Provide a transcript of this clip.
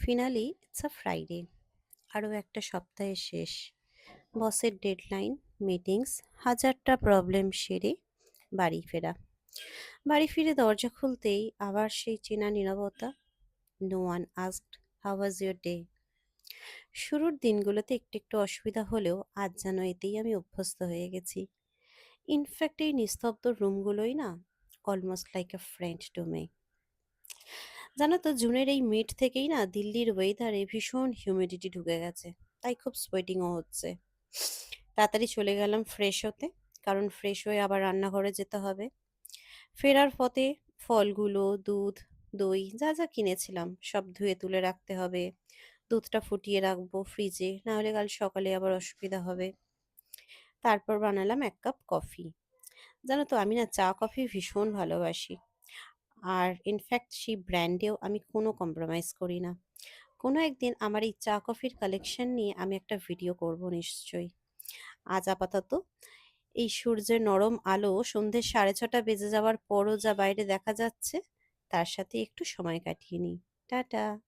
Finale it's a Friday. আরও একটা সপ্তাহের শেষ। বসের ডেডলাইন, মিটিংস, হাজারটা প্রবলেম সেরে বাড়ি ফেরা। বাড়ি ফিরে দরজা খুলতেই আবার সেই চেনা নীরবতা। No one asked how was your day. শুরুর দিনগুলোতে একটু একটু অসুবিধা হলেও আজ যেন এতেই আমি অভ্যস্ত হয়ে গেছি। ইনফ্যাক্ট এই নিস্তব্ধ রুমগুলোই না almost like a friend to me. জানো তো জুনের এই মিড থেকেই না দিল্লির ওয়েদারে ভীষণ হিউমিডিটি ঢুকে গেছে, তাই খুব সোয়েটিংও হচ্ছে। তাড়াতাড়ি চলে গেলাম ফ্রেশ হতে, কারণ ফ্রেশ হয়ে আবার রান্নাঘরে যেতে হবে। ফেরার পথে ফলগুলো, দুধ, দই যা যা কিনেছিলাম সব ধুয়ে তুলে রাখতে হবে। দুধটা ফুটিয়ে রাখবো ফ্রিজে, না হলে কাল সকালে আবার অসুবিধা হবে। তারপর বানালাম এক কাপ কফি। জানো তো আমি না চা কফি ভীষণ ভালোবাসি। আর ইনফ্যাক্ট সেই ব্র্যান্ডেও আমি কোনো কম্প্রোমাইজ করি না। কোনো একদিন আমার এই চা কফির কালেকশন নিয়ে আমি একটা ভিডিও করব নিশ্চয়ই। আজ আপাতত এই সূর্যের নরম আলো সন্ধ্যে 6:30 বেজে যাওয়ার পরও যা বাইরে দেখা যাচ্ছে, তার সাথে একটু সময় কাটিয়ে নিই। টাটা।